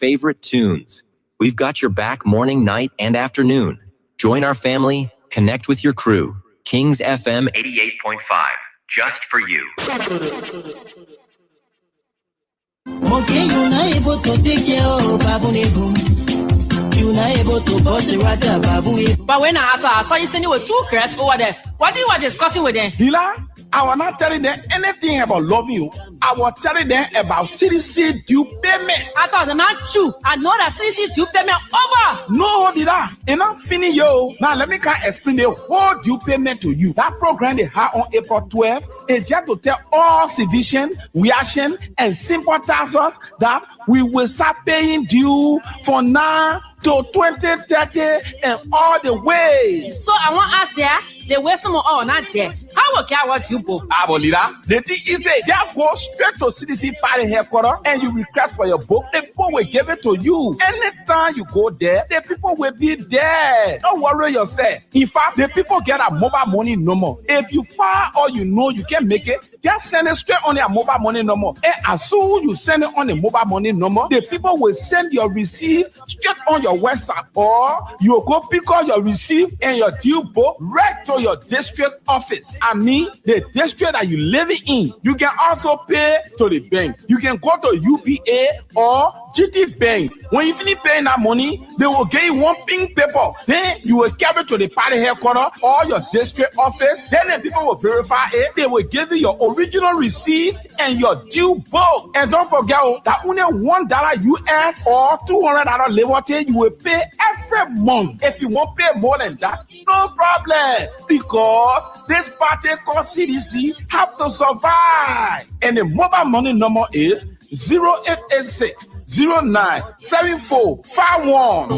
favorite tunes. We've got your back morning, night, and afternoon. Join our family, connect with your crew. Kings FM 88.5, just for you. But when I saw you standing with two girls over there, what you were discussing with them? Hila, I was not telling them anything about loving you. I was telling them about CDC due payment. I thought they're not true. I know that CDC due payment over. No, did I? Enough finish yo. Now let me explain the whole due payment to you. That program they had on April 12th is just to tell all citizens, reaction, and sympathizers that we will start paying due for now to 2030 and all the way. So I want to ask you, the way some all not there. How will care what you book? Abolida, the thing is, just go straight to CDC party headquarters and you request for your book. The people will give it to you. Anytime you go there, the people will be there. Don't worry yourself. In fact, the people get a mobile money number. If you file or you know you can make it, just send it straight on your mobile money number. And as soon as you send it on the mobile money number, the people will send your receipt straight on your website, or you go pick up your receipt and your due book right to your district office. I mean, the district that you live in. You can also pay to the bank. You can go to UBA or GT Bank. When you finish paying that money, they will give you one pink paper. Then you will carry it to the party headquarters or your district office. Then the people will verify it. They will give you your original receipt and your due book. And don't forget that only $1 US or $200 liberty you will pay every month. If you want to pay more than that, no problem. Because this party called CDC have to survive. And the mobile money number is 0886 097451.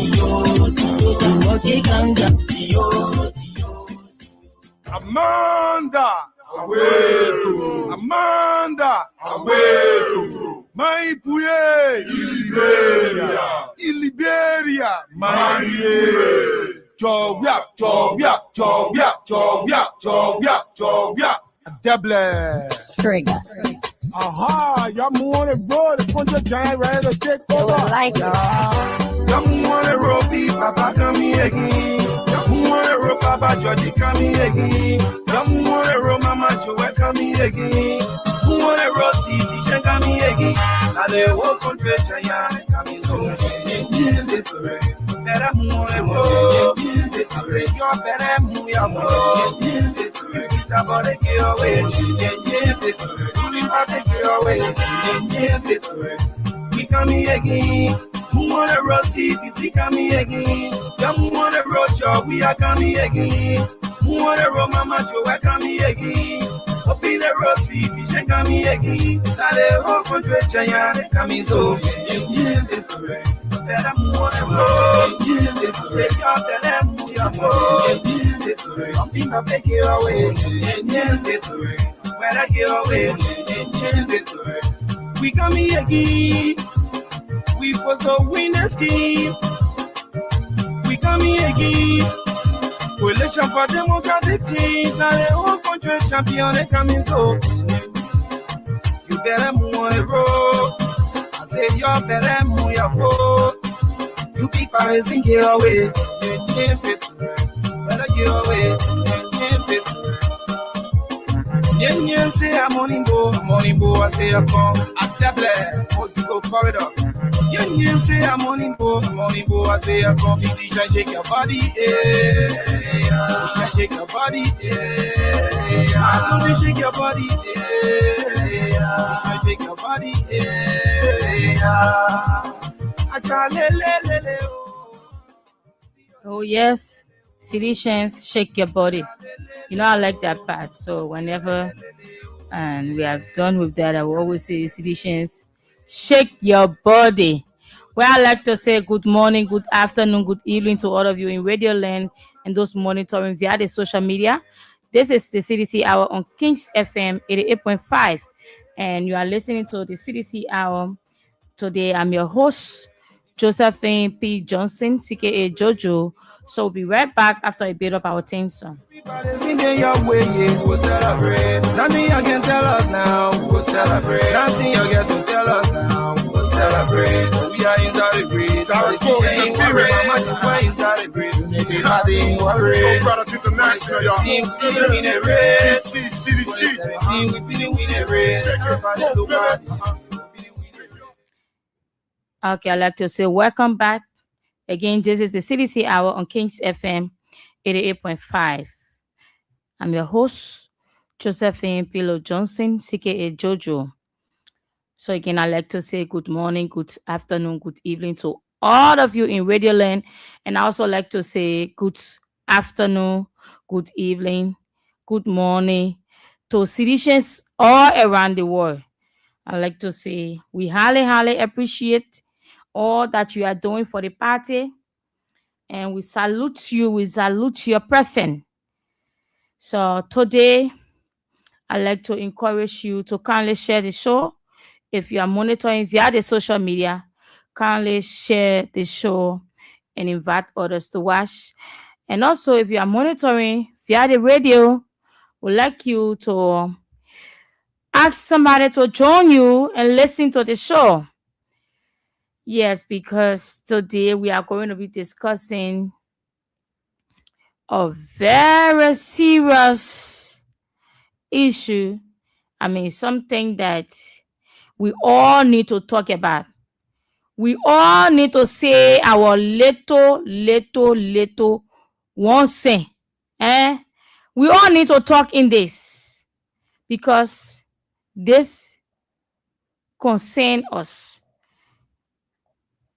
Amanda, awetu. Amanda, awetu. Maipuye, Iliberia, Maipuye. Jowia. Double. Trigger. Aha, y'all want it, bro. The punch of giant ready to take over. Like Y'all want it, Robbie, Papa, come here again. Y'all want it, Papa, Georgie, come here again. Y'all want it, Mama, Joe, come here again. Who want it, Rossi, Tisha, come here again. Now they walk on the giant, come here so better move, I say you're better move your phone. It's about to get away. We come here again. Who wanna roll CDC come here again? Who wanna roll job? We are coming again. Who wanna roll Mama Joe? We come here again. Up in the roll CDC come here again. Now the whole country giant coming so. Better move on road. Say you're better move your phone. I'm being a big away. Better get away. We come here again. We first to win the scheme. We come here again. Coalition for democratic change. Now the whole country champion they coming so. You better move on the road. I say you're better move your phone. You keep raising get away. Better get away. Yen say I'm morning boy, I say I come at tablet, Mexico corridor. Yen say I'm morning boy, I say I come. See the shake your body, shake your body, I don't shake your body, shake your body, Oh yes, Citizens, shake your body. You know I like that part. So whenever and we have done with that, I will always say, Citizens, shake your body. Well, I like to say good morning, good afternoon, good evening to all of you in Radio Land and those monitoring via the social media. This is the Cdc Hour on Kings FM 88.5, and you are listening to the Cdc Hour. Today, I'm your host, Josephine P. Johnson, CKA Jojo. So we'll be right back after a bit of our theme song. We'll celebrate. Nothing you can tell us now. We'll celebrate. Nothing you get to tell us now. We'll celebrate. celebrate. We are in celebrate. Politicians ain't worried. Mama in celebrate. They ain't worried. Brothers International, y'all. Team feeling we in a race. Cdc. 17 we feeling we in a race. Everybody look at it. Okay, I'd like to say welcome back. Again, this is the CDC Hour on Kings FM 88.5. I'm your host, Josephine Pilo Johnson, CKA Jojo. So again, I'd like to say good morning, good afternoon, good evening to all of you in Radio Land. And I also like to say good afternoon, good evening, good morning to citizens all around the world. I'd like to say we highly appreciate all that you are doing for the party. And we salute you. We salute your person. So today, I'd like to encourage you to kindly share the show. If you are monitoring via the social media, kindly share the show and invite others to watch. And also, if you are monitoring via the radio, we'd like you to ask somebody to join you and listen to the show. Yes, because today we are going to be discussing a very serious issue. I mean, something that we all need to talk about. We all need to say our little one thing. We all need to talk in this because this concerns us.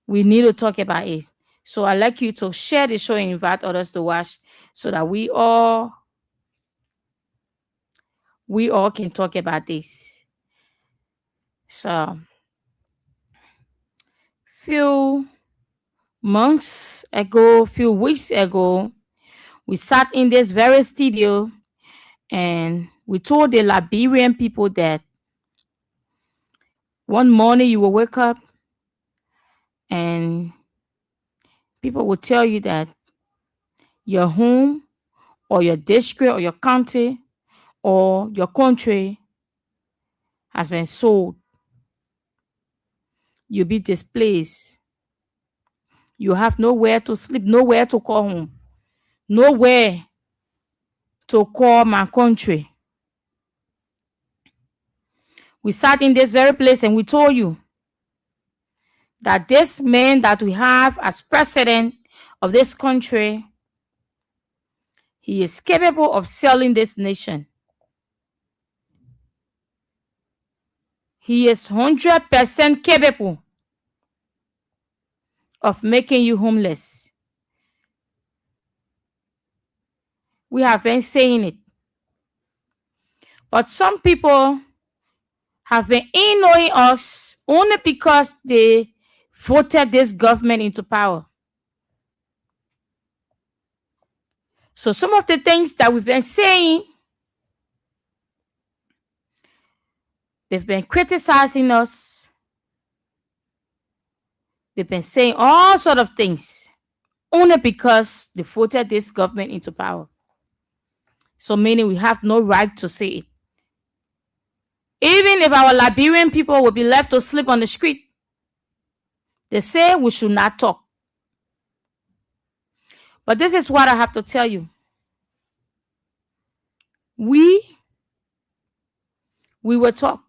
We need to talk about it. So I'd like you to share the show and invite others to watch so that we all can talk about this. So, few weeks ago, we sat in this very studio and we told the Liberian people that one morning you will wake up and people will tell you that your home or your district or your county or your country has been sold. You'll be displaced. You have nowhere to sleep, nowhere to call home, nowhere to call my country. We sat in this very place and we told you that this man that we have as president of this country, he is capable of selling this nation. He is 100% capable of making you homeless. We have been saying it. But some people have been ignoring us only because they voted this government into power. So some of the things that we've been saying, they've been criticizing us. They've been saying all sorts of things only because they voted this government into power. So meaning we have no right to say it. Even if our Liberian people will be left to sleep on the street, they say we should not talk. But this is what I have to tell you. We will talk.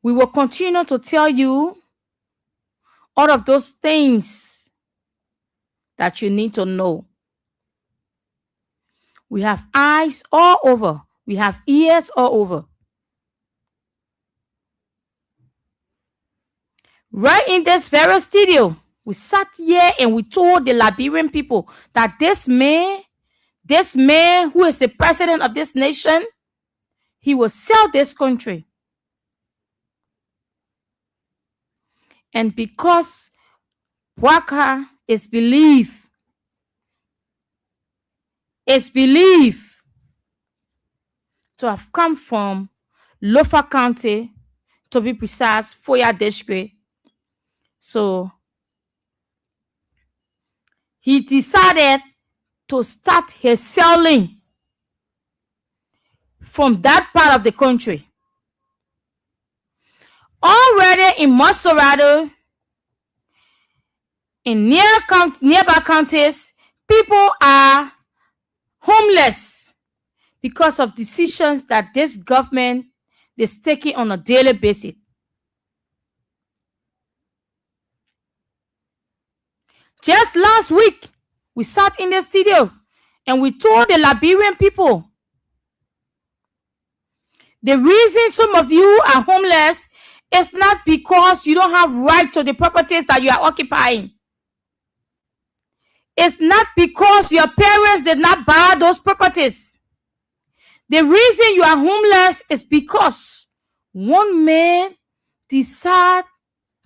We will continue to tell you all of those things that you need to know. We have eyes all over. We have ears all over. Right in this very studio, we sat here and we told the Liberian people that this man who is the president of this nation, he will sell this country. And because Waka is believed to have come from Lofa County, to be precise, Foya District. So he decided to start his selling from that part of the country. Already in Monserrado, in nearby counties, people are homeless because of decisions that this government is taking on a daily basis. Just last week, we sat in the studio and we told the Liberian people the reason some of you are homeless is not because you don't have right to the properties that you are occupying. It's not because your parents did not buy those properties. The reason you are homeless is because one man decided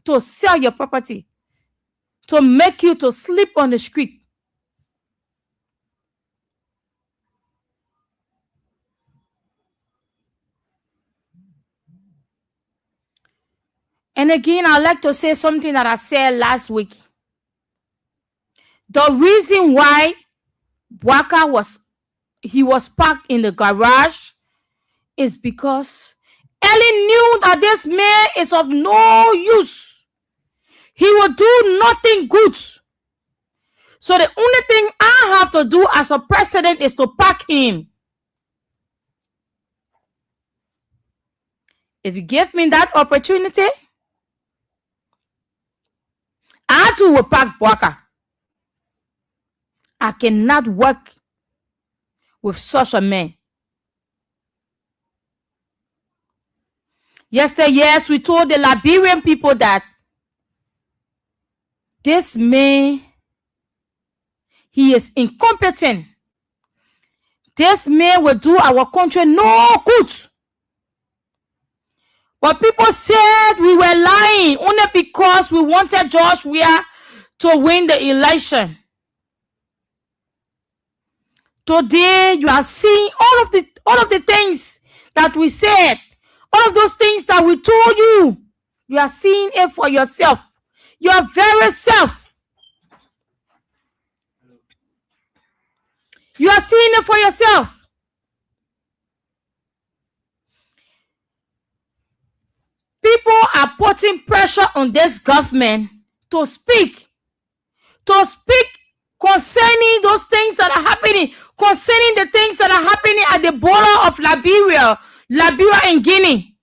to sell your property to make you to sleep on the street. And again, I'd like to say something that I said last week. The reason why Waka was parked in the garage is because Ellie knew that this man is of no use. He will do nothing good. So the only thing I have to do as a president is to park him. If you give me that opportunity, I too will park Waka. I cannot work with such a man. Yesterday, yes, we told the Liberian people that this man, he is incompetent. This man will do our country no good. But people said we were lying only because we wanted George Weah to win the election. Today, you are seeing all of the things that we said, all of those things that we told you. You are seeing it for yourself. Your very self. You are seeing it for yourself. People are putting pressure on this government to speak concerning those things that are happening, concerning the things that are happening at the border of Liberia and Guinea.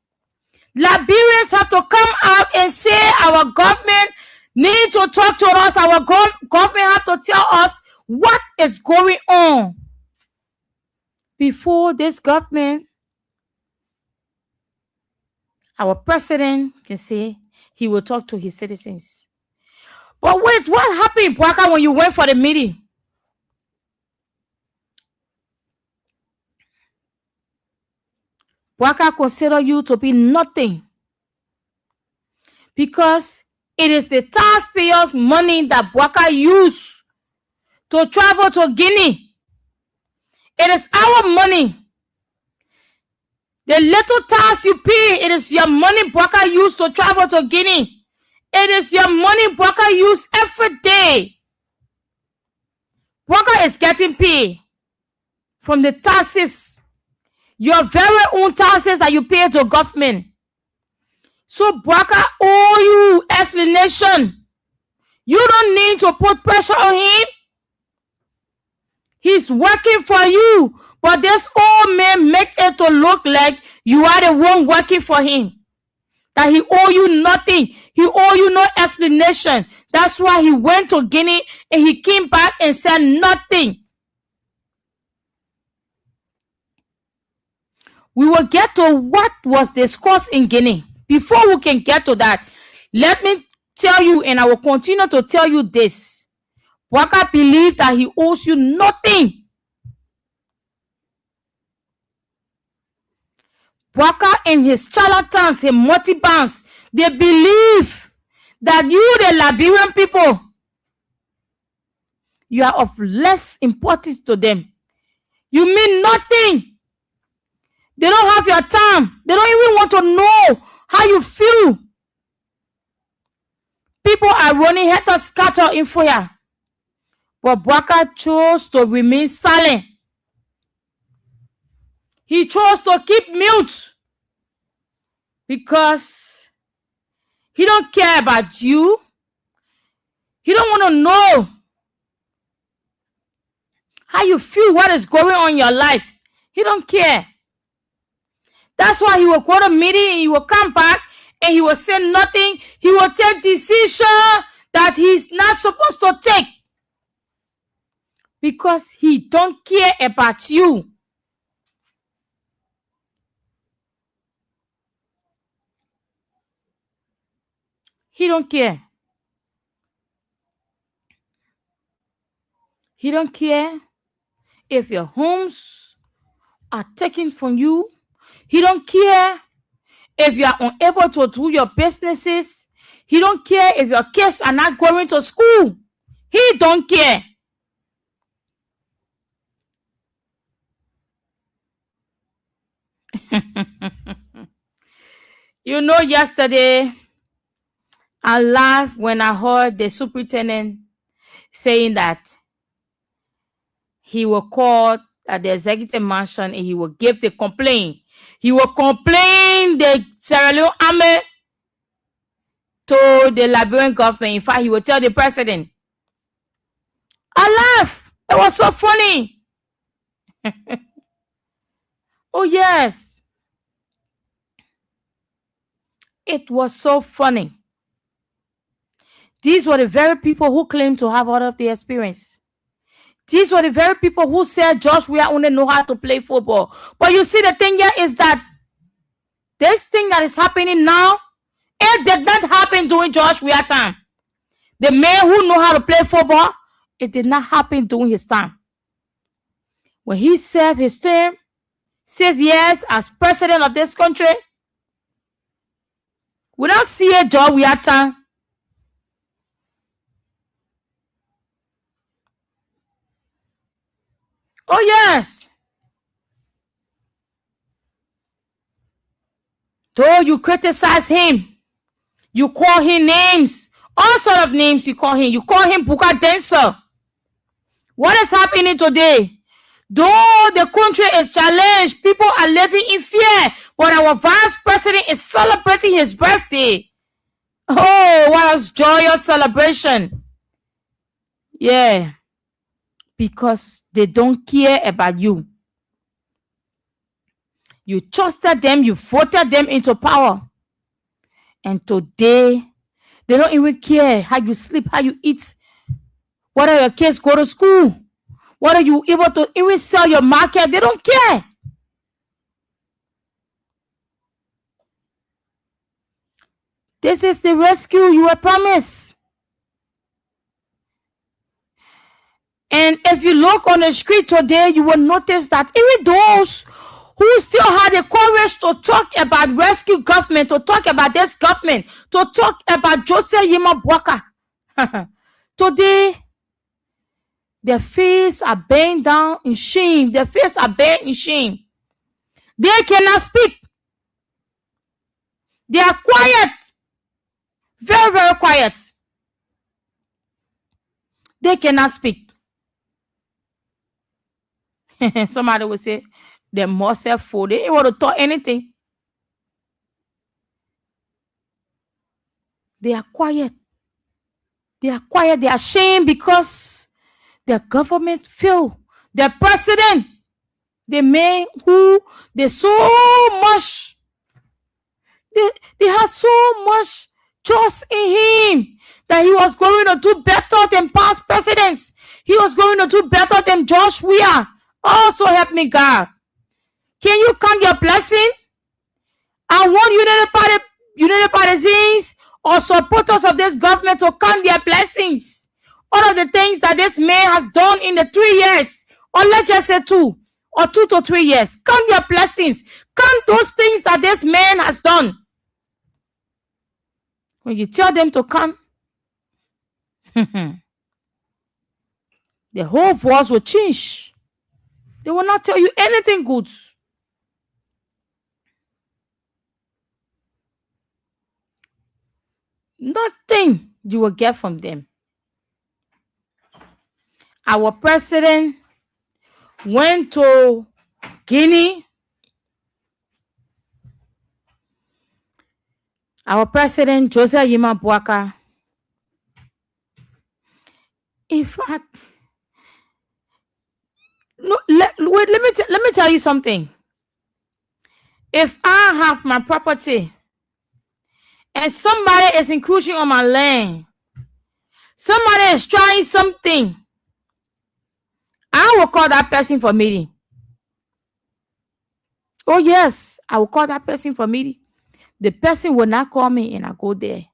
Liberians have to come out and say our government need to talk to us. Our government have to tell us what is going on. Before this government, our president can say he will talk to his citizens. But wait, what happened, Bwaka, when you went for the meeting? Bwaka consider you to be nothing because it is the taxpayers' money that Bwaka used to travel to Guinea. It is our money. The little tax you pay, it is your money Bwaka used to travel to Guinea. It is your money Bwaka use every day. Bwaka is getting paid from the taxes, your very own taxes that you pay to government. So Bwaka owe you explanation. You don't need to put pressure on him. He's working for you, but this old man make it to look like you are the one working for him. That he owe you nothing. He owe you no explanation. That's why he went to Guinea and he came back and said nothing. We will get to what was discussed in Guinea. Before we can get to that, let me tell you, and I will continue to tell you this. Bwaka believes that he owes you nothing. Bwaka and his charlatans, his multi-bands, they believe that you, the Liberian people, you are of less importance to them. You mean nothing. They don't have your time. They don't even want to know how you feel. People are running head to scatter in fire. But Bwaka chose to remain silent. He chose to keep mute because He don't care about you. He don't want to know how you feel, what is going on in your life. He don't care. That's why he will go to meeting and he will come back and he will say nothing. He will take decision that he's not supposed to take because he don't care about you. He don't care. He don't care if your homes are taken from you. He don't care if you are unable to do your businesses. He don't care if your kids are not going to school. He don't care. You know, yesterday I laughed when I heard the superintendent saying that he will call at the executive mansion and he will give the complaint. He will complain the Sierra Leone army to the Liberian government. In fact, he will tell the president. I laughed. It was so funny. Oh, yes. It was so funny. These were the very people who claim to have all of the experience. These were the very people who said Josh Weah only know how to play football. But you see, the thing here is that this thing that is happening now, it did not happen during Josh Weah time. The man who know how to play football, it did not happen during his time. When he served his term, 6 years as president of this country, we don't see a Josh Weah time. Oh, yes. Though you criticize him, you call him names, all sort of names you call him. You call him Buka Denser. What is happening today? Though the country is challenged, people are living in fear, but our vice president is celebrating his birthday. Oh, what a joyous celebration. Yeah. Because they don't care about you. You trusted them, you voted them into power. And today, they don't even care how you sleep, how you eat, whether your kids go to school, whether you able to even sell your market. They don't care. This is the rescue you were promised. And if you look on the street today, you will notice that even those who still had the courage to talk about rescue government, to talk about this government, to talk about Joseph Yima Bwaka, today, their faces are bent down in shame. Their faces are bent in shame. They cannot speak. They are quiet. Very, very quiet. They cannot speak. Somebody will say, they must have food. They ain't want to talk anything. They are quiet. They are quiet. They are ashamed because their government failed. Their president, the man who they so much, they had so much trust in him that he was going to do better than past presidents. He was going to do better than Josh Weah. Also help me, God. Can you count your blessing? I want United Partisans or supporters of this government to count their blessings. All of the things that this man has done in the 3 years, or let's just say 2 or 2 to 3 years. Count your blessings. Count those things that this man has done. When you tell them to count, the whole voice will change. They will not tell you anything good. Nothing you will get from them. Our president went to Guinea. Our president, Joseph Yima Boaka. In fact, no, let me tell you something. If I have my property and somebody is encroaching on my land, somebody is trying something, I will call that person for meeting. Oh yes, I will call that person for meeting. The person will not call me and I go there.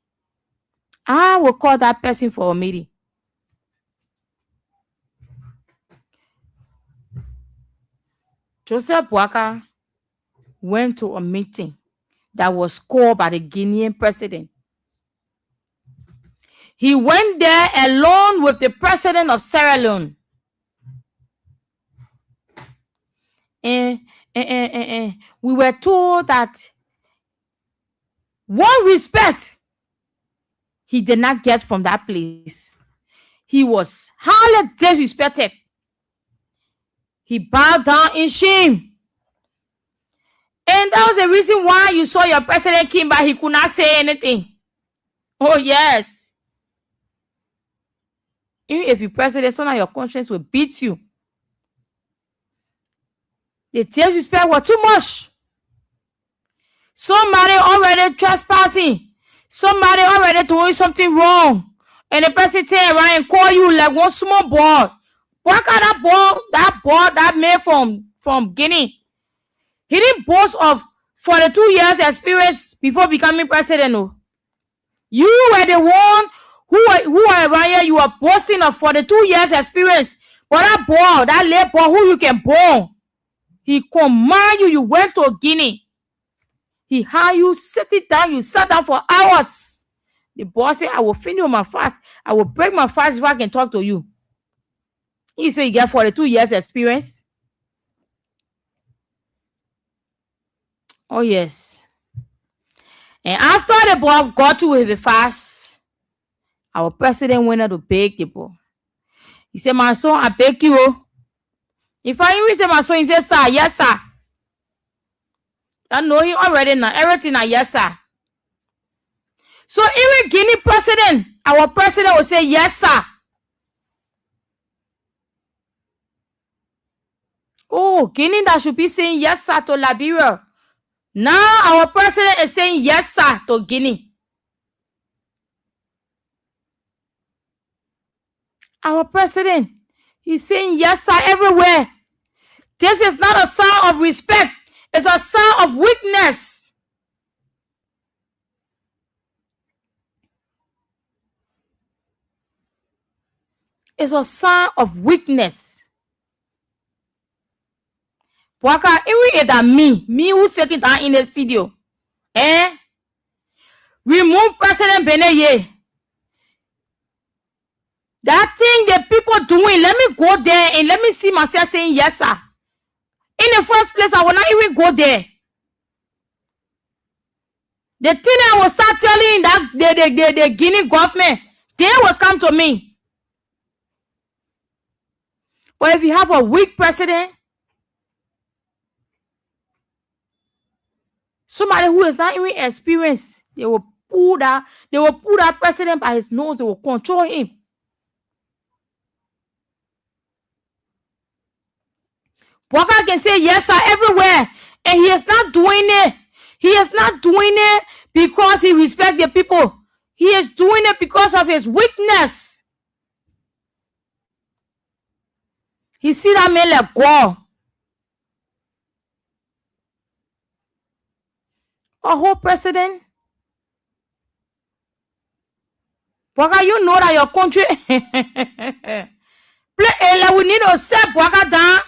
I will call that person for a meeting. Joseph Boaka went to a meeting that was called by the Guinean president. He went there alone with the president of Sierra Leone. And we were told that one respect he did not get from that place. He was highly disrespected. He bowed down in shame. And that was the reason why you saw your president came back. He could not say anything. Oh, yes. Even if you president, so now your conscience will beat you. The disrespect was too much. Somebody already trespassing. Somebody already doing something wrong. And the person turn around and call you like one small boy. What kind of ball? That man from Guinea. He didn't boast of 42 years experience before becoming president. No. You were the one who were around here. You were boasting of 42 years experience. But that ball, that lay ball, who you can ball. He command you. You went to Guinea. He had you sitting down. You sat down for hours. The boss said, I will finish my fast. I will break my fast if I can talk to you. He said, you get 42 years experience. Oh, yes. And after the boy got through with the fast, our president went out to beg the boy. He said, my son, I beg you. If I even say my son, he said, sir, yes, sir. I know him already now. Everything now, yes, sir. So even Guinea president, our president will say, yes, sir. Oh, Guinea that should be saying yes, sir to Liberia. Now our president is saying yes, sir to Guinea. Our president, he's saying yes, sir everywhere. This is not a sign of respect. It's a sign of weakness. It's a sign of weakness. Boaka, even that me who's sitting down in the studio, remove President Beneye. That thing the people doing, let me go there and let me see myself saying yes, sir. In the first place, I will not even go there. The thing I will start telling that the Guinea government, they will come to me. But if you have a weak president, somebody who is not even experienced, they will pull that president by his nose, they will control him. Boaka can say yes, sir, everywhere, and he is not doing it. He is not doing it because he respects the people. He is doing it because of his weakness. He see that man like God. A whole president. Boaka, you know that your country. We need to set Boaka down.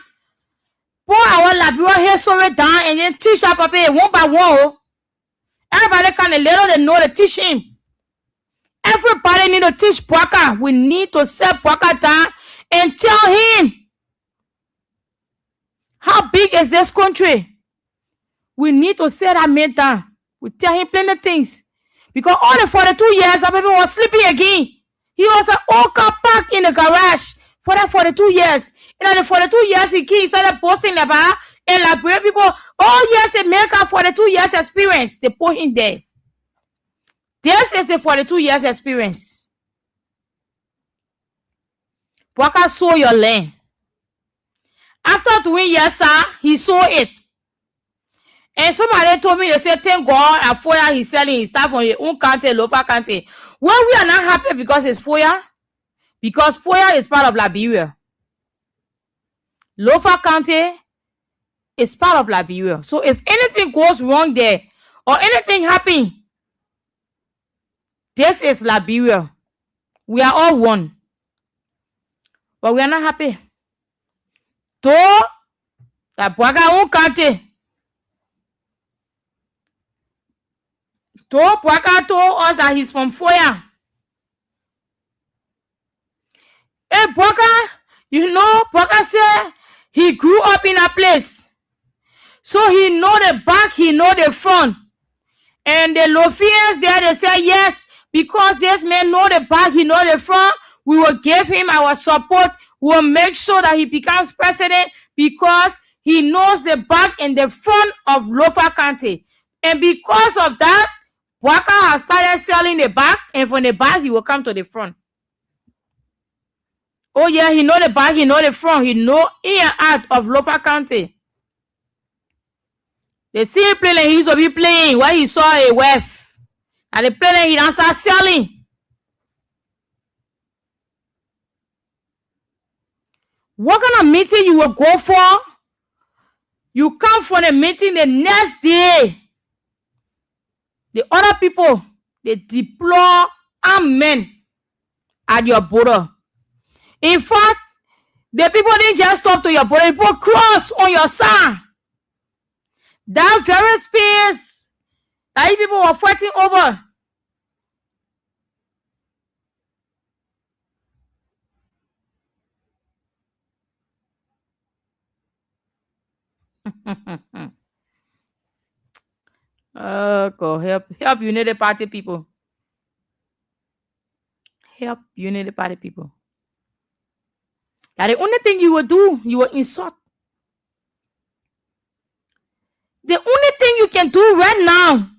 Pour our Liberia history down and then teach our people one by one. Everybody can little they know to teach him. Everybody need to teach Boaka. We need to set Boaka down and tell him how big is this country. We need to set that man down. We tell him plenty of things. Because all the 42 years, our people was sleeping again. He was an old car parked in the garage for that 42 years. And the 42 years he started posting about and Liberia people, oh yes, America 42 years experience. They put him there. This is the 42 years experience. Bwaka sold your land. After doing yes, sir, he sold it. And somebody told me, they said, thank God, at Foya, he's selling his stuff on his own county, Lofa County. Well, we are not happy because it's Foya. Because Foya is part of Liberia. Lofa County is part of Liberia. So if anything goes wrong there, or anything happen, this is Liberia. We are all one. But we are not happy. Though, the Bwaka own county. Though Bwaka told us that he's from Foya. Hey, Bwaka, you know, Bwaka said he grew up in a place. So he know the back, he know the front. And the Lofians there, they say, yes, because this man know the back, he know the front, we will give him our support. We will make sure that he becomes president because he knows the back and the front of Lofa County. And because of that, Bwaka has started selling the back, and from the back, he will come to the front. Oh yeah, he know the back, he know the front, he know in and out of Lofa County. They see him playing, he used to be playing when he saw a wife. And they playing, he don't start selling. What kind of meeting you will go for? You come for the meeting the next day. The other people, they deploy armed men at your border. In fact, the people didn't just stop to your border, people cross on your side. That very space that you people were fighting over. Oh God, help Unity Party people. Help Unity Party people. That the only thing you will do, you will insult. The only thing you can do right now,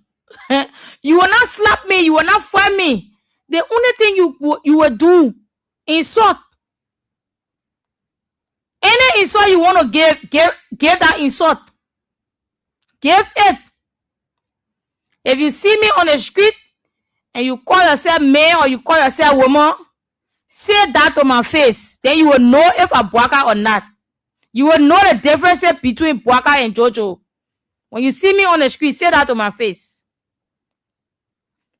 you will not slap me, you will not fight me. The only thing you will do, insult. Any insult you want to give that insult. Give it. If you see me on the street and you call yourself man or you call yourself woman, say that to my face. Then you will know if I'm Bwaka or not. You will know the difference between Bwaka and Jojo. When you see me on the street, say that to my face.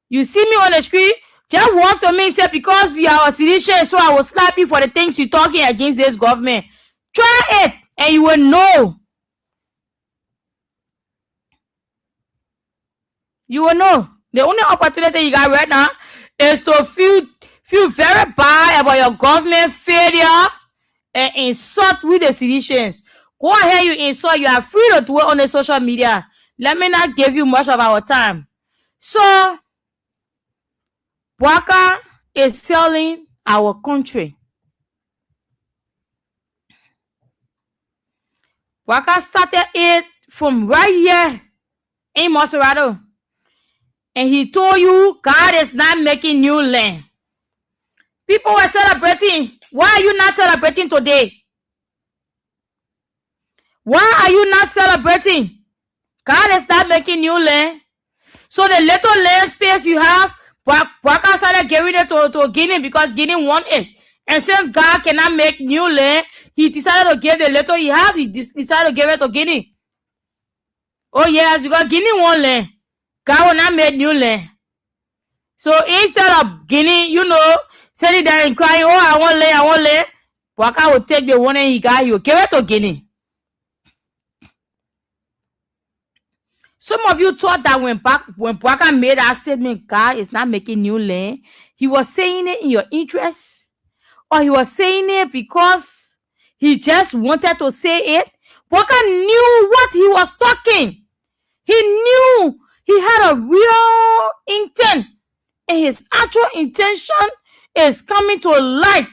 You see me on the street, just walk to me and say, because you are a citizen, so I will slap you for the things you're talking against this government. Try it and you will know. You will know. The only opportunity you got right now is to feel very bad about your government failure and insult with the citizens. Go ahead, you insult. You are free to do it on the social media. Let me not give you much of our time. So, Bwaka is selling our country. Bwaka started it from right here in Maserado. And he told you God is not making new land. People were celebrating. Why are you not celebrating today? Why are you not celebrating? God is not making new land. So the little land space you have, Bwaka started giving it to Guinea because Guinea want it. And since God cannot make new land, he decided to give the little he have, he decided to give it to Guinea. Oh yes, because Guinea want land. God will not make new land. So instead of Guinea, sitting there and crying, oh, I want land, Bwaka will take the one he got, you give it to Guinea. Some of you thought that when Bwaka made that statement, God is not making new land, he was saying it in your interest, or he was saying it because he just wanted to say it. Bwaka knew what he was talking. He knew he had a real intent, and his actual intention is coming to light.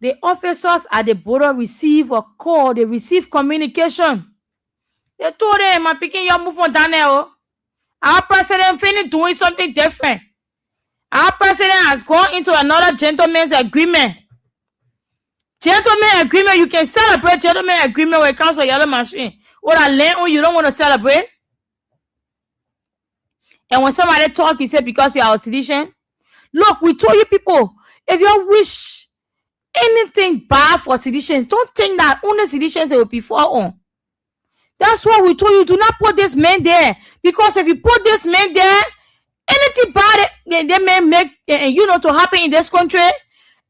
The officers at the border receive a call, they receive communication They told them, my picking your move on down there. Oh. Our president finished doing something different. Our president has gone into another gentleman's agreement. Gentleman agreement, you can celebrate gentleman agreement when it comes to yellow machine. What I learned, you don't want to celebrate. And when somebody talk, you say because you are a citizen. Look, we told you people, if you wish anything bad for citizens, don't think that only citizens will be for on. That's why we told you, do not put this man there. Because if you put this man there, anything bad they may make, to happen in this country,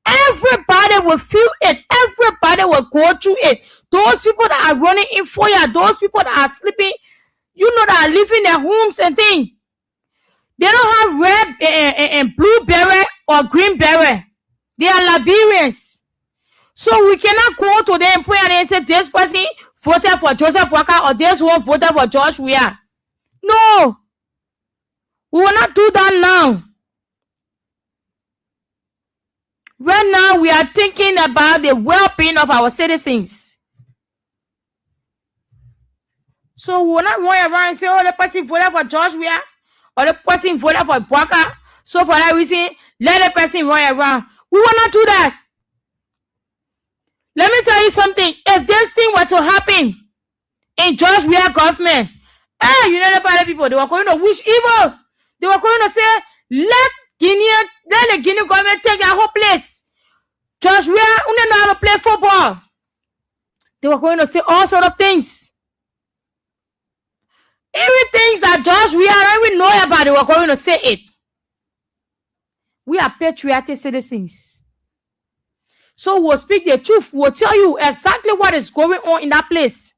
everybody will feel it. Everybody will go through it. Those people that are running in for you, those people that are sleeping, that are living their homes and things. They don't have red and blue beret or green beret. They are Liberians. So we cannot go to them and point and say, this person voted for Joseph Walker or this one voted for George Weah. No. We will not do that now. Right now, we are thinking about the well-being of our citizens. So we will not run around and say, oh, the person voted for George Weah or the person voted for Walker. So for that reason, let the person run around. We will not do that. Let me tell you something. If this thing were to happen in George Weah government, the party people, they were going to wish evil. They were going to say, let the Guinea government take their whole place. George Weah only know how to play football. They were going to say all sort of things. Everything that George Weah don't even know about, they were going to say it. We are patriotic citizens. So we'll speak the truth. We'll tell you exactly what is going on in that place.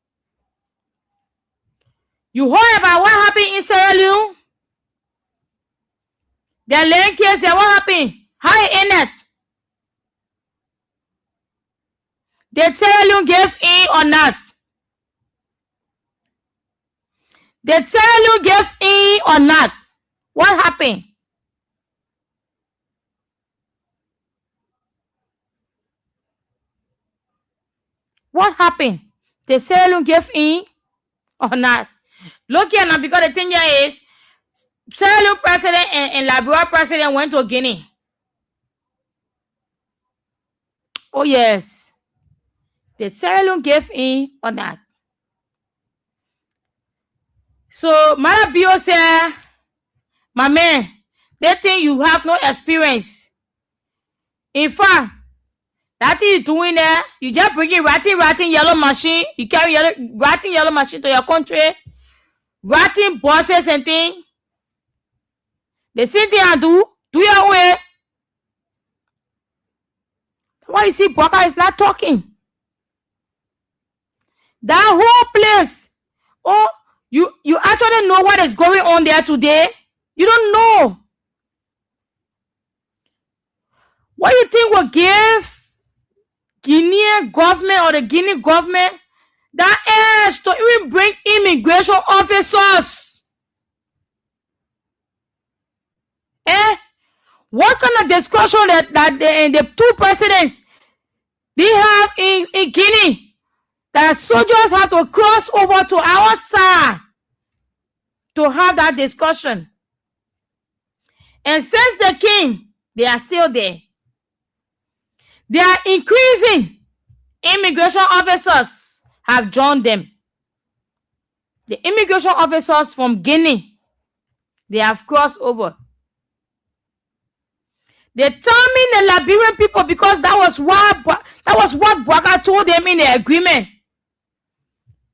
You heard about what happened in Sierra Leone? The land case, what happened? How it ended? Did Sierra Leone give in or not? Did Sierra Leone give in or not? What happened? What happened? Did Sierra Leone give in or not? Look here now, because the thing here is, Sierra Leone president and Liberia president went to Guinea. Oh yes. Did Sierra Leone give in or not? So Mother Bio said, my man, they think you have no experience. In fact, that is doing there. You just bring in ratting yellow machine. You carry ratting yellow machine to your country. Ratting bosses and things. The same thing I do your way. Why you see Baka is not talking? That whole place. Oh, you actually know what is going on there today? You don't know. What do you think will give Guinean government or the Guinea government that edge to even bring immigration officers? What kind of discussion that the two presidents they have in Guinea, that soldiers have to cross over to our side to have that discussion? And since the king, they are still there. They are increasing. Immigration officers have joined them. The immigration officers from Guinea, they have crossed over. They tell me the Liberian people, because that was what Bwaka told them in the agreement.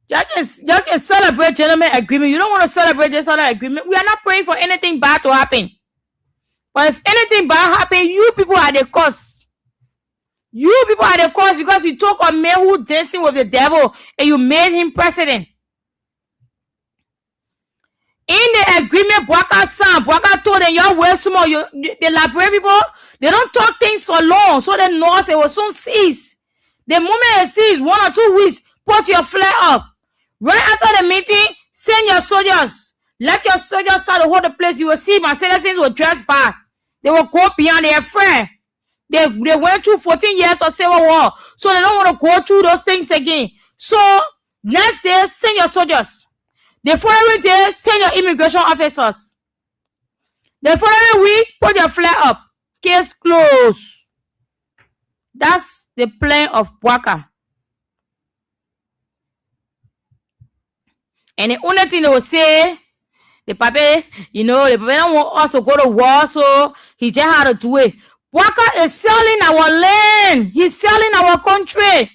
You can celebrate gentleman agreement. You don't want to celebrate this other agreement. We are not praying for anything bad to happen. But if anything bad happen, you people are the cause. You people are the cause, because you took a man who dancing with the devil and you made him president. In the agreement, Bwaka told them, y'all were small. The Liberian people, they don't talk things for long. So the North, it will soon cease. The moment it ceases, 1 or 2 weeks, put your flag up. Right after the meeting, send your soldiers. Let your soldiers start to hold the place. You will see my citizens will dress back. They will go beyond their friend. They went through 14 years of civil war. So they don't want to go through those things again. So next day, send your soldiers. The following day, send your immigration officers. The following week, put your flag up. Case closed. That's the plan of Bwaka. And the only thing they will say, the papa, the papa don't want us to go to war, so he just had to do it. Bwaka is selling our land. He's selling our country.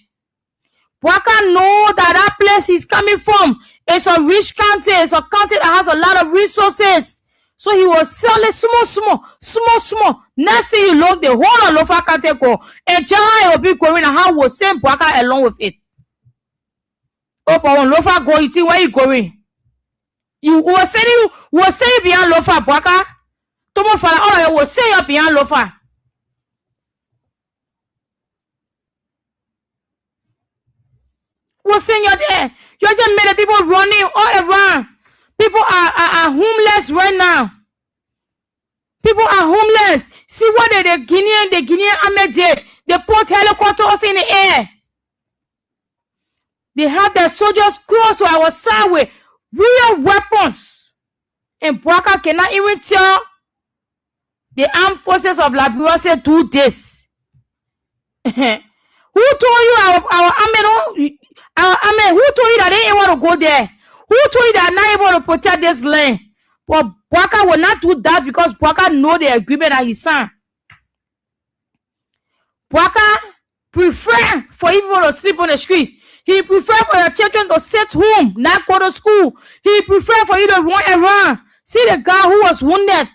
Bwaka know that place he's coming from is a rich country. It's a country that has a lot of resources. So he will sell it small. Next thing you look, the whole of Lofa country go. And Jaha will be going and how will send Bwaka along with it. Oh, but when Lofa go, you think where you going? You will send you beyond Lofa, Bwaka. Tomo fala, all of you will send you beyond Lofa. We'll send you there. You just made the people running all around. People are homeless right now. People are homeless. See what the Guinean army did. They put helicopters in the air. They have their soldiers close to our side with real weapons. And Bwaka cannot even tell the armed forces of Liberia say do this. Who told you our army don't? Who told you that they ain't want to go there? Who told you that not able to protect this land? But Bwaka will not do that because Bwaka know the agreement that he signed. Bwaka prefer for people to sleep on the street. He prefer for your children to sit home, not go to school. He prefer for you to run around. See the guy who was wounded.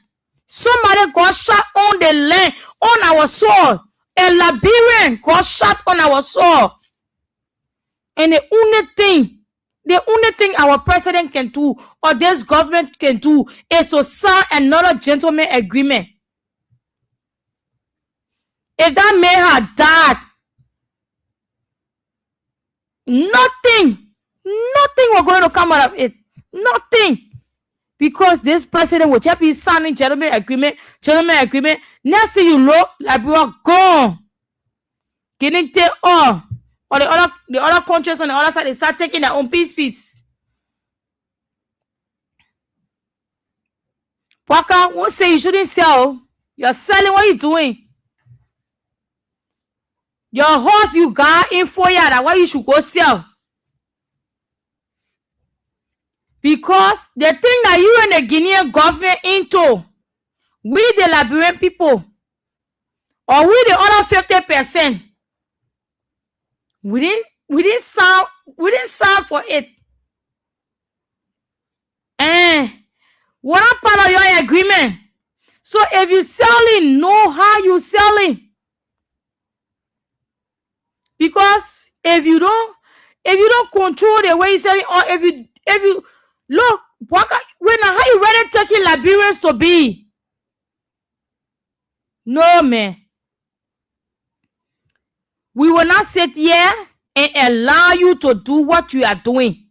Somebody got shot on the land, on our soil. A Liberian got shot on our soil. And the only thing our president can do or this government can do is to sign another gentleman agreement. If that man had died, nothing was going to come out of it. Nothing. Because this president will just be signing gentleman agreement. Next thing you know, Liberia gone. Getting take all. Or the other countries on the other side, they start taking their own piece. Bwaka won't say you shouldn't sell. You're selling, what you doing? Your horse you got in 4 years, that's why you should go sell. Because the thing that you and the Guinean government into, we the Liberian people, or we the other 50%, we didn't sign for it. And what a part of your agreement. So if you selling, know how you selling. Because if you don't control the way you selling, or if you look, when how you ready taking Liberians to be? No, man. We will not sit here and allow you to do what you are doing.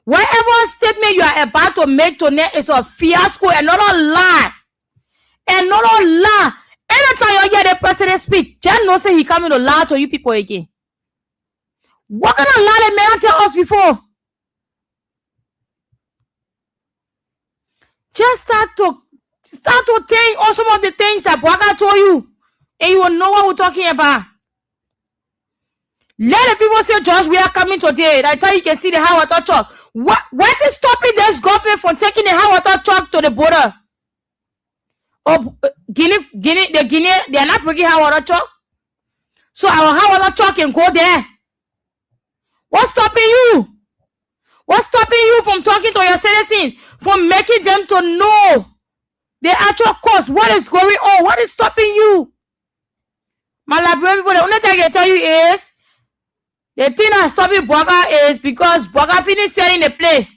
Whatever statement you are about to make tonight is a fiasco, another lie. Another lie. Anytime you hear the president speak, just know say he coming to lie to you people again. What kind of lie the man tell us before? Just start to think on some of the things that Bwaka told you, and you will know what we're talking about. Let the people say, Josh, we are coming today. I tell you can see the high water truck. What is stopping this government from taking the high water truck to the border? Oh, Guinea, they are not bringing high water truck. So our high water truck can go there. What's stopping you? What's stopping you from talking to your citizens? From making them to know the actual cause? What is going on? What is stopping you? My Liberian people, the only thing I can tell you is, the thing that's stopping Bwaka is because Bwaka finished selling the play.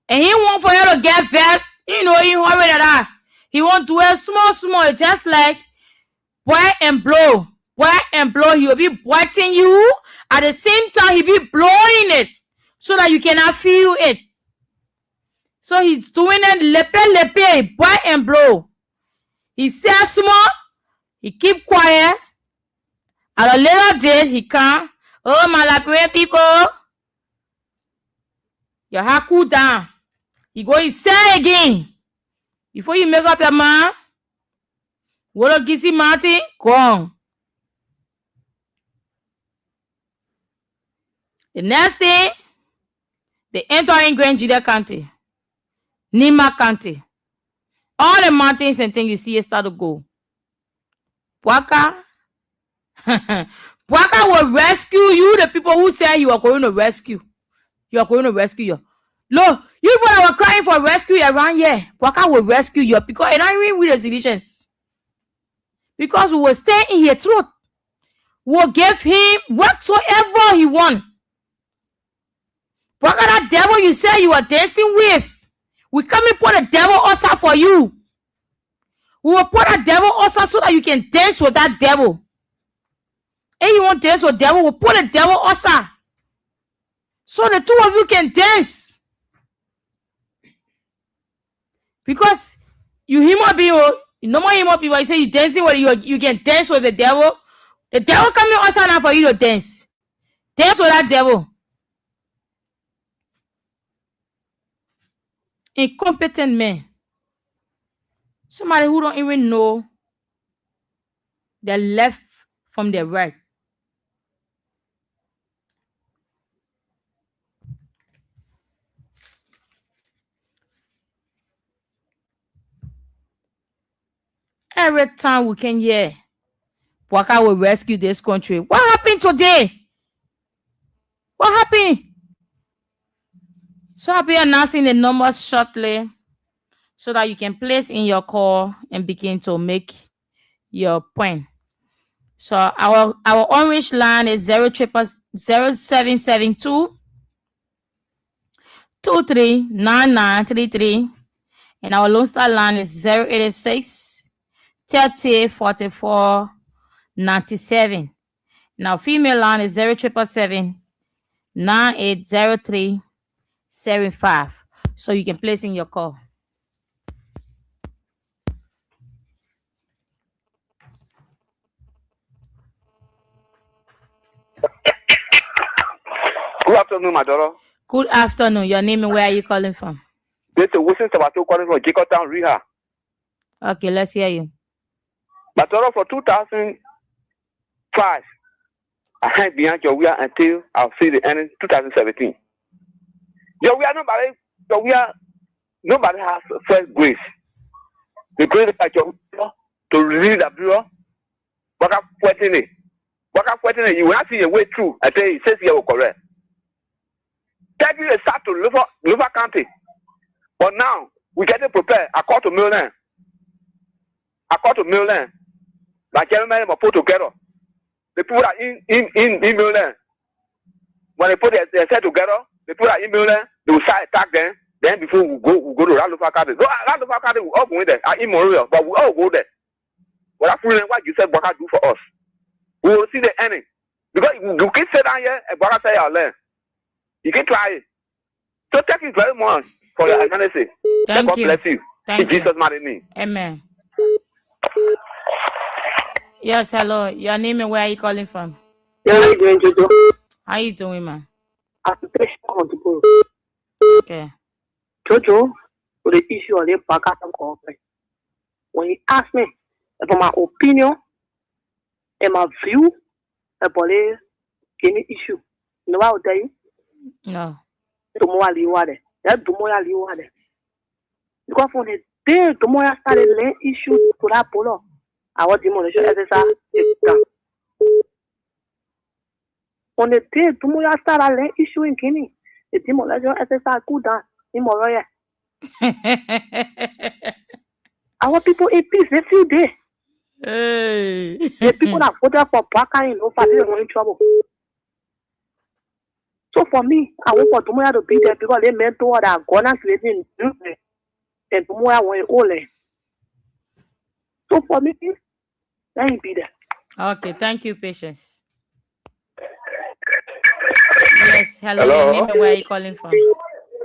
And he want for you to get vexed. He hurry that. He want to do it small, just like boy and blow. He will be biting you. At the same time, he be blowing it so that you cannot feel it. So he's doing it lepe, boy and blow. He says small, he keep quiet. At a later date, he come. Oh, my Liberian people. Your heart cool down. You go inside again. Before you make up your mind, what a Gizzy Martin, gone. The next day, they enter in Grand Judea County, Nima County. All the mountains and things you see start to go. Puaka. Puaka will rescue you, the people who say you are going to rescue. You are going to rescue you. Look, you people that were crying for rescue around here, Puaka will rescue you because and I mean with the solutions. Because we will stay in here truth. We will give him whatsoever he wants. Puaka, that devil you say you are dancing with, we come and put a devil also for you. We will put a devil also so that you can dance with that devil. And you want to dance with the devil, we'll put a devil also. So the two of you can dance. Because you human being, you normal human people, you say you dancing with you can dance with the devil. The devil coming also now for you to dance. Dance with that devil. Incompetent man. Somebody who don't even know the left from the right. Every time we can hear Puaka will rescue this country. What happened today? What happened? So I'll be announcing the numbers shortly so that you can place in your call and begin to make your point. So our orange line is 0772 239933, and our Lone Star line is 086 30 44 97. Now female line is 0777 9803 75. So you can place in your call. Good afternoon, my daughter. Good afternoon. Your name and where are you calling from? This is Wilson Sabato calling from Jacobtown, Rehab. Okay, let's hear you. My daughter, for 2005, I hang behind Jawia until I'll see the end 2017. Jawia, nobody has first grace. The grace of Jawia to release the bureau. But I'm fighting it. You will not see a way through. I tell you, it says you are correct. Take you a start to Lover County. But now, we get it prepared. I call to Milland. My gentlemen are put together. The people are in Milland. When they put their set together, the people are in Milland. They will start attack them. Then before we go to Lover County. Lover County, we all go there. I'm immoral, but we all go there. But that's really what you said Baka do for us. We will see the ending. Because you can sit down here and Baka say our land. You can try it. So thank you very much for your analysis. Thank God you. bless you. Thank In Jesus' mighty name. Amen. Yes, hello. Your name and where are you calling from? How are you doing, Jojo? How you doing, man? I'm patient on the board. Okay. Jojo, for the issue of the Baka conference. When you ask me about my opinion and my view about any issue, you know what I'll tell you? No. Because from the day Tomoya started laying issue to that polo, I was demolition SSR. On the day Tomoya started laying issue in Guinea, the demolition SSR cool down in Moroya. Our people in peace, they feel there. Hey. The people that voted for Baka in Ofa, they were in trouble. So for me, I want for Tomoya to be there because they meant to what are gonna living and Tomoya went all. So for me, let him be there. Okay, thank you, Patience. Yes, hello. Hello. Your name and where are you calling from?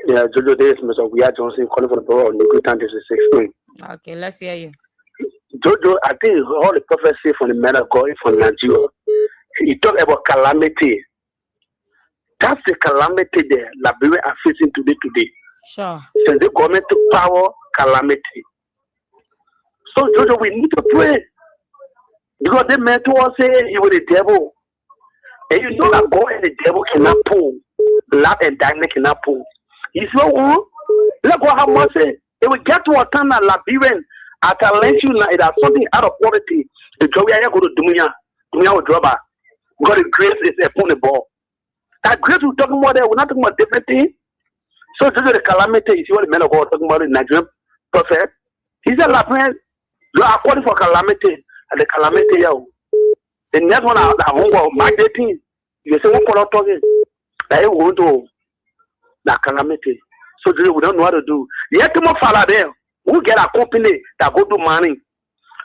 Yeah, Jojo, this is Mr. Wia Johnson calling for the borough of Nuku County 16. Okay, let's hear you. Jojo, I think all the prophecy from the man of God from Nigeria. He talked about calamity. That's the calamity there Liberia are facing today. Sure. Since the government took power, calamity. So, Jojo, we need to pray. Because they meant to us say you were the devil. And you know that God and the devil cannot pull. Love and darkness cannot pull. You see what? Look what have mercy. It will get to a time that Liberian, at a length you know, it has something out of poverty. The job we are going to Dunia will drop her. God, the grace is upon the ball. That grace we're talking about there, we're not talking about different things. So this is the calamity. You see what the men of God talking about in Nigerian prophet? He said, Liberian, you are calling for calamity. And the calamity, the next one, I won't migrating. You say, what for talking? That you won't do that calamity. So we don't know what to do. Yet, to my father there, we get a company that go do money.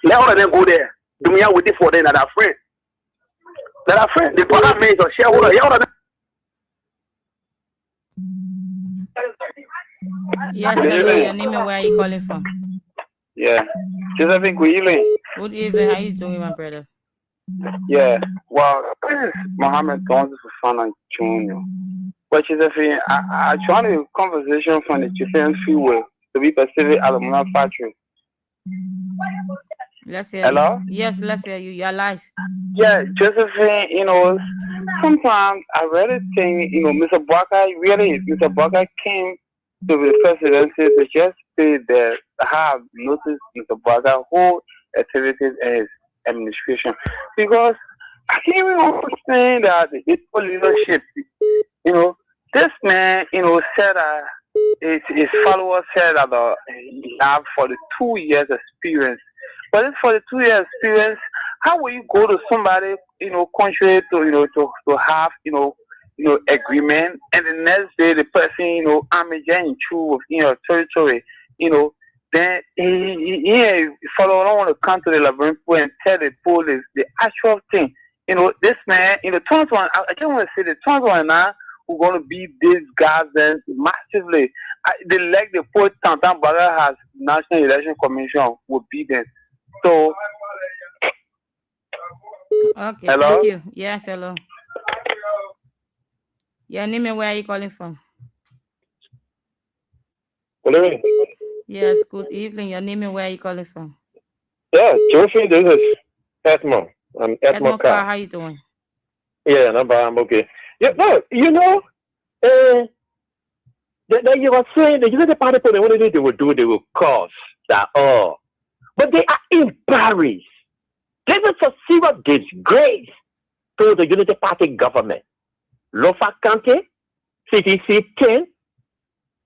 Let all of them go there. Do me out with it for them that are friends. That are friends. The brother makes or shareholder. Yes, hello. Your name and where are you calling from? Yeah. Josephine, good evening. Good evening. How you doing, my brother? Yeah. Well, this is Mohammed Gonzalez Fana Jr. But Josephine, I joined a conversation from the Chilean Freeway to be Pacific Aluminum Factory. Let's hear Hello? you. Yes, let's hear you. You're live. Yeah, Josephine, sometimes I really think, Mr. Baka came to the presidency to just say that I have noticed Mr. Baka whole activities in his administration. Because I can't even understand that his leadership, this man, said that his followers said that he have 42 years experience. But it's for the 2 years experience, how will you go to somebody, contrary to have, agreement, and the next day the person, armaging true within your territory, then he follow along to come to the labyrinth and tell the police the actual thing. This man, the 21, I just want to say the 21 now, who going to beat these guys then massively. The post Tantan Baga has National Election Commission will beat them. So, Okay, hello? thank you. Yes, hello. Your name and where are you calling from? Hello. Yes, good evening. Your name and where are you calling from? Yeah, Josephine, this is Edmond. I'm Edmond Carr. How you doing? Yeah, I'm okay. Yeah, no, that you were saying that the party for the only they will cause that all. But they are embarrassed. This is a serious disgrace to the Unity Party government. Lofa County, CDC 10,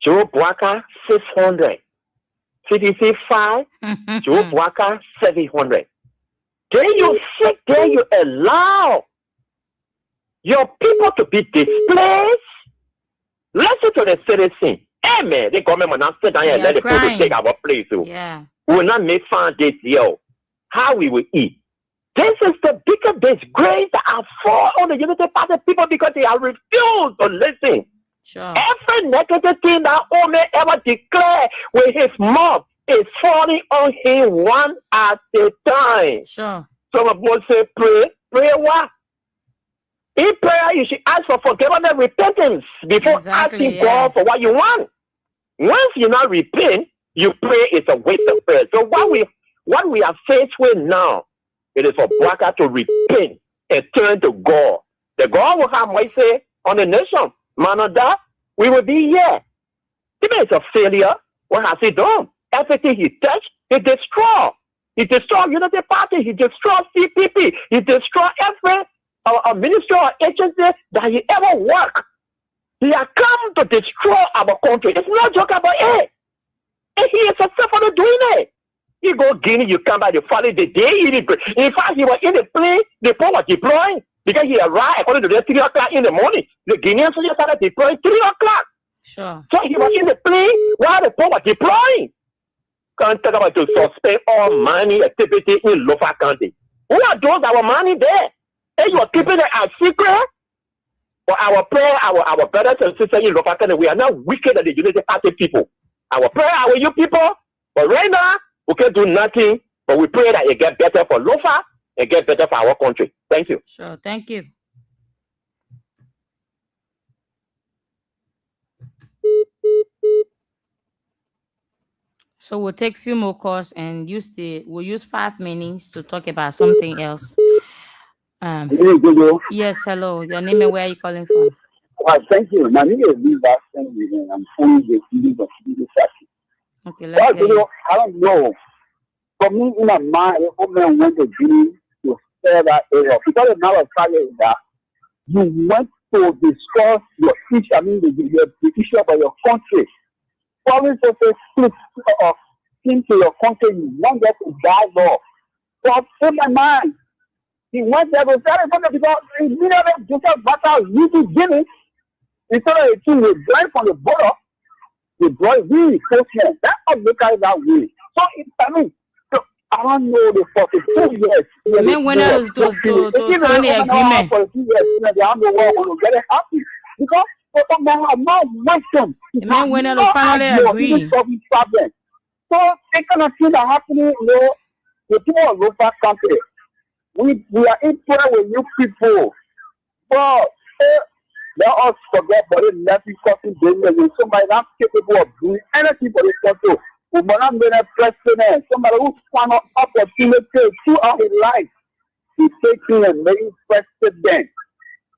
Joe Bwaka 600, CDC 5, Joe Bwaka 700. Then you sit there, you allow your people to be displaced. Listen to the citizen. Hey man, the government will not sit down and let the people take our place. Yeah. We will not make fun of this, how we will eat. This is the biggest disgrace that I fall on the Unity Party people because they have refused to listen. Sure. Every negative thing that Ome ever declared with his mouth is falling on him one at a time. Sure. Some of us say pray. Pray what? In prayer, you should ask for forgiveness and repentance before asking God for what you want. Once you not repent, you pray, it's a waste of prayer. So what we are faced with now, it is for Bwaka to repent and turn to God. The God will have mercy on the nation. Man of that, we will be here. Even it's a failure, what has he done? Everything he touched, he destroyed. He destroyed Unity Party, he destroyed CPP, he destroyed every ministry or agency that he ever worked. He has come to destroy our country. It's not joke about it. And he is successful in doing it. You go Guinea, you come back the following day. In fact, he was in the plane, the plane was deploying because he arrived according to the 3 o'clock in the morning. The Guinean soldiers started deploying 3 o'clock. Sure. So he was in the plane while the plane was deploying. Can't talk about to suspend all mining activity in Lofa County. Who are those our money there? And you are keeping it as secret? For our prayer, our brothers and sisters in Lofa County, we are not wicked at the Unity Party people. Our prayer, our you people, but right now, we can't do nothing, but we pray that it get better for Lofa and get better for our country. Thank you. Sure, thank you. So we'll take a few more calls and we'll use 5 minutes to talk about something else. Yes, hello. Your name and where are you calling from? Thank you. My name is Lisa, and I'm calling the city of Cdc. Okay, let's hear you. I don't know. For me, in my mind, the woman went to be to spare that area. Because the matter of fact is that you went to discuss your issue, the issue about your country. Foreign social split of into your country, you want them to die off. But in my mind, he went there to tell them because he didn't have Joseph Battle really Guinea. Instead of the two will drive from the border, the boy really enforcement. That's not look at it that way. So it's I don't know the 42 years. The men went out to sign the agreement. For 2 years, they are the one who get it happy. Because they have no wisdom. The men went out to finally agree. So they cannot see that happening, the people of local country. We are in prayer with you people. But let us forget about it, let me causing danger. Somebody not capable of doing anything for this country. We will not be a president. Somebody who found an opportunity throughout his life to take him and make him president.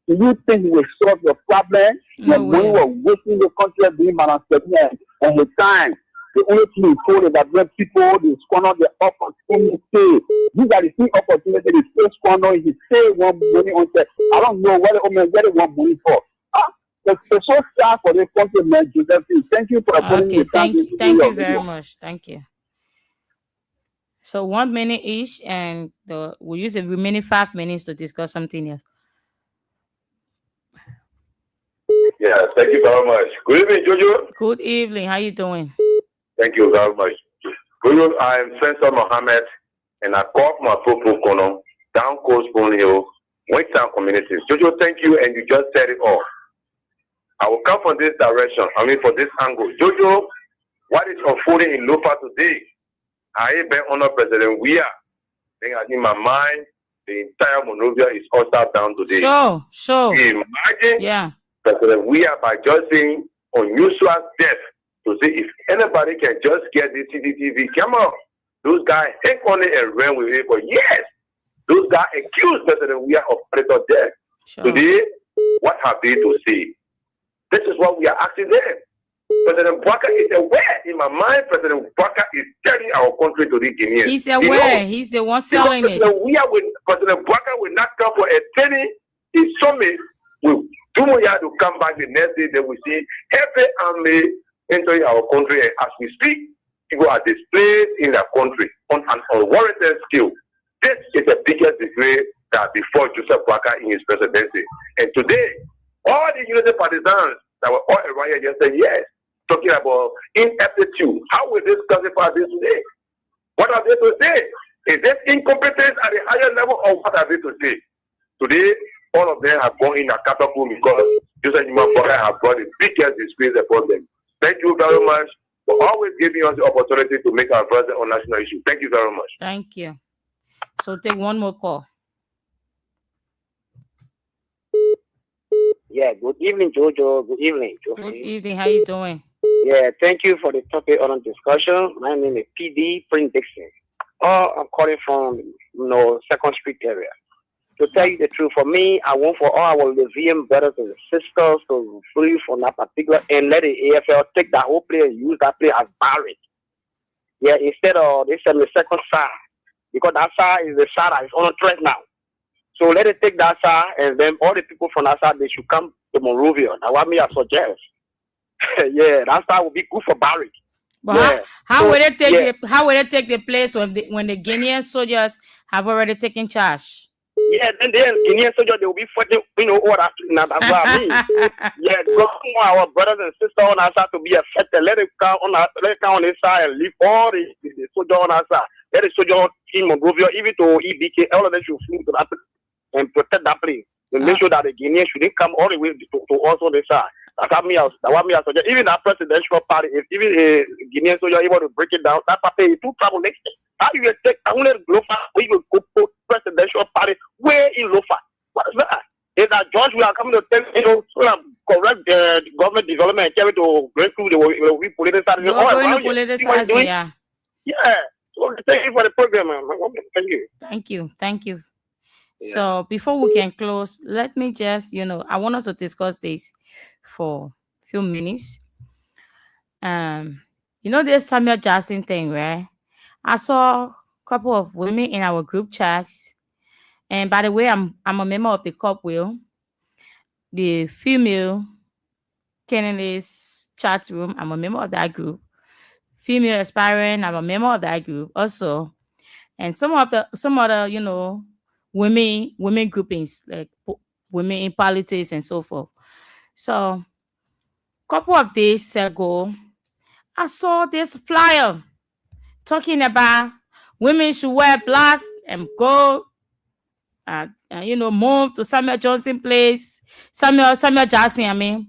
Do you think we will solve the problem? When we were wasting the country being management and the time, the only thing we told is that when people they squander the opportunity, these are the two opportunities they still squander. He say one money on that. I don't know what they want money for. It's so sad for the country, man. Thank you for thank you very much. Thank you. So 1 minute each, and we'll use the remaining 5 minutes to discuss something else. Yeah, thank you very much. Good evening, Jojo. Good evening. How you doing? Thank you very much. Jojo, I'm Sensor Mohammed, and I call my Popo Kono, down Coast Bone Hill, Western communities. Jojo, thank you, and you just said it all. I will come from this direction, for this angle. Jojo, what is unfolding in Lofa today? I ain't been under President Weah. In my mind, the entire Monrovia is upside down today. Sure. Imagine President Weah by just saying unusual death to say if anybody can just get this CCTV camera, those guys hang on it and ran with it for years. Those guys accused President Weah of predator death. Today, what have they to say? This is what we are asking them. President Bwaka is aware. In my mind, President Bwaka is telling our country to the Guineans. He's aware. He's the one selling it. President Bwaka will not come for a training. His summit with 2 more years to come back the next day. They will see every army entering our country. And as we speak, people are displayed in their country on an unwarranted scale. This is the biggest display that before Joseph Bwaka in his presidency. And today, all the United partisans that were all around here just said yes, talking about ineptitude. How will this classify this today? What are they to say? Is this incompetence at a higher level, or what are they to say? Today, all of them have gone in a catapult because Joseph Bwaka have brought the biggest disgrace upon them. Thank you very much for always giving us the opportunity to make our voice on national issues. Thank you very much. Thank you. So take one more call. Yeah, good evening, Jojo. Good evening, Jojo. Good evening. How you doing? Yeah, thank you for the topic on discussion. My name is PD Prince Dixon. I'm calling from, 2nd Street area. To tell you the truth, for me, I want for all our Levian brothers and sisters to free from that particular and let the AFL take that whole play and use that play as barrage. Yeah, instead of they send the second side, because that side is the side that is on threat now. So let it take that side, and then all the people from that side, they should come to Monrovia. That's what I suggest. Yeah, that side will be good for Barry. But how will they take the place when the Guinean soldiers have already taken charge? Yeah, then the Guinean soldiers, they will be fighting, all that. That's what I mean. Yeah, because our brothers and sisters on our side to be affected. Let it come on this side and leave all the soldiers on our side. Let the soldiers in Monrovia, even to EBK, all of them should flee to that and protect that place. And make sure that the Guineans shouldn't come all the way to us on the side. That's what me I suggest. Even that presidential party, if even a Guinean soldier able to break it down, that party is too trouble next day. How do you take only Lofa or even go presidential party where in Lofa? What is that? Is that George we are coming to tell so that correct the government development and carry to break through the politicization? You're going to politicize, yeah. Yeah. So thank you for the program, man. Thank you. Thank you. Yeah. So before we can close, let me just, I want us to discuss this for a few minutes. This Samuel Jackson thing, right? I saw a couple of women in our group chats. And by the way, I'm a member of the COP Will, the female candidates chat room. I'm a member of that group. Female aspiring, I'm a member of that group also. And some other, women groupings, like women in politics and so forth. So a couple of days ago, I saw this flyer talking about women should wear black and go move to Samuel Johnson place, Samuel Jackson,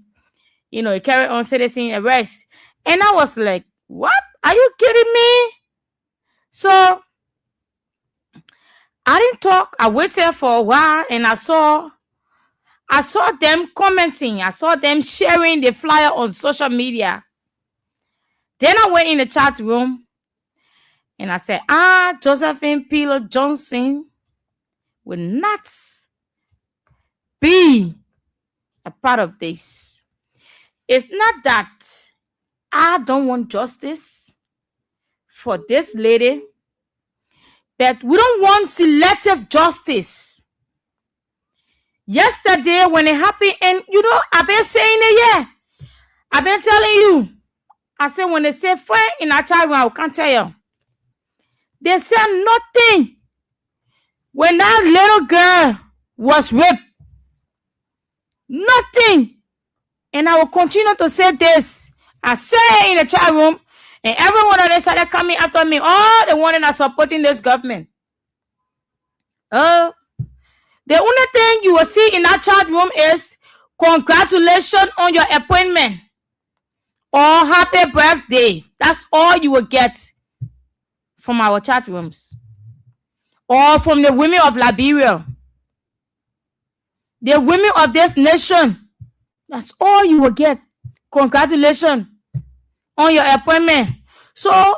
he carry on citizen arrest. And I was like, what? Are you kidding me? So I didn't talk. I waited for a while and I saw them commenting. I saw them sharing the flyer on social media. Then I went in the chat room and I said, Josephine Pilo Johnson will not be a part of this. It's not that I don't want justice for this lady, but we don't want selective justice. Yesterday when it happened, and I've been saying it, yeah. I've been telling you. I said when they say friend in a child, I can't tell you. They said nothing. When that little girl was raped, nothing. And I will continue to say this. I say it in the chat room, and everyone of them started coming after me. All the ones that are supporting this government. The only thing you will see in that chat room is congratulations on your appointment or happy birthday. That's all you will get from our chat rooms or from the women of Liberia, the women of this nation. That's all you will get. Congratulations on your appointment. So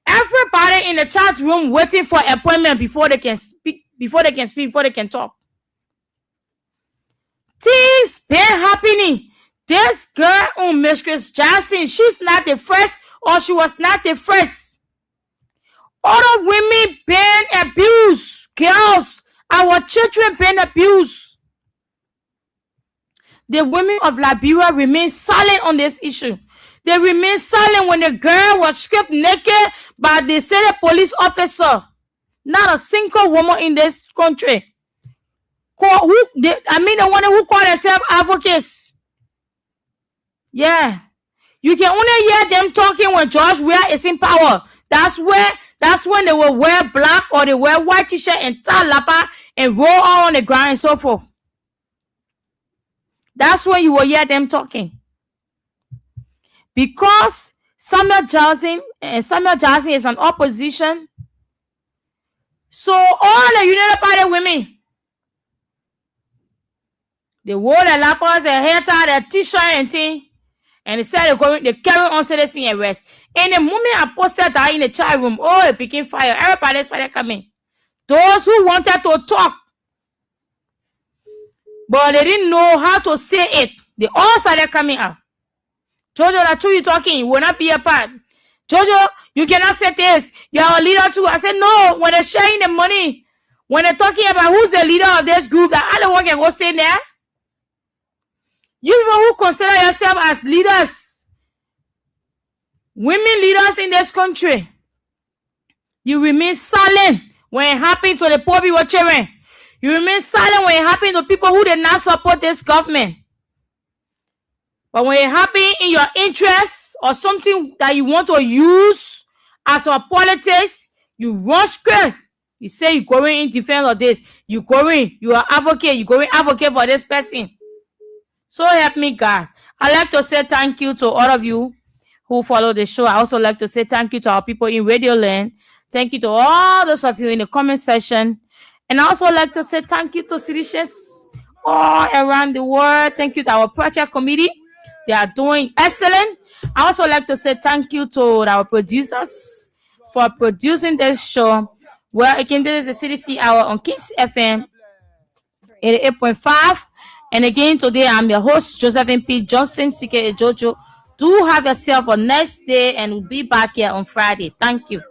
everybody in the chat room waiting for appointment before they can speak, before they can talk. Things been happening. This girl, Mistress Jackson, she's not the first, or she was not the first. Other women been abused. Girls, our children been abused. The women of Liberia remain silent on this issue. They remain silent when the girl was stripped naked by the city police officer. Not a single woman in this country. The one who call themselves advocates. Yeah. You can only hear them talking when George Weah is in power. That's when they will wear black or they wear white t-shirt and tie lapa and roll all on the ground and so forth. That's when you will hear them talking. Because Samuel Jackson is an opposition. So all the United Party women, they wore their lappers, their hair tie, their t-shirt and thing. And they said they carry on citizen arrest. And the moment I posted that in the chat room, it became fire. Everybody started coming. Those who wanted to talk, but they didn't know how to say it, they all started coming out. Jojo, that's true you talking. You will not be a part. Jojo, you cannot say this. You are a leader too. I said, no, when they're sharing the money, when they're talking about who's the leader of this group, that other one can go stay there. You people who consider yourself as leaders, women leaders in this country, you remain silent when it happens to the poor people children. You remain silent when it happens to people who did not support this government. But when it happens in your interest or something that you want to use as a politics, you run scared. You say you're going in defense of this. You are advocate. You're going advocate for this person. So help me God. I'd like to say thank you to all of you who follow the show. I also like to say thank you to our people in Radio Land. Thank you to all those of you in the comment section. And I also like to say thank you to citizens all around the world. Thank you to our project committee. They are doing excellent. I also like to say thank you to our producers for producing this show. Well, again, this is the CDC Hour on Kings FM 88.5. And again, today I'm your host, Josephine P. Johnson, CK Jojo. Do have yourself a nice day, and we'll be back here on Friday. Thank you.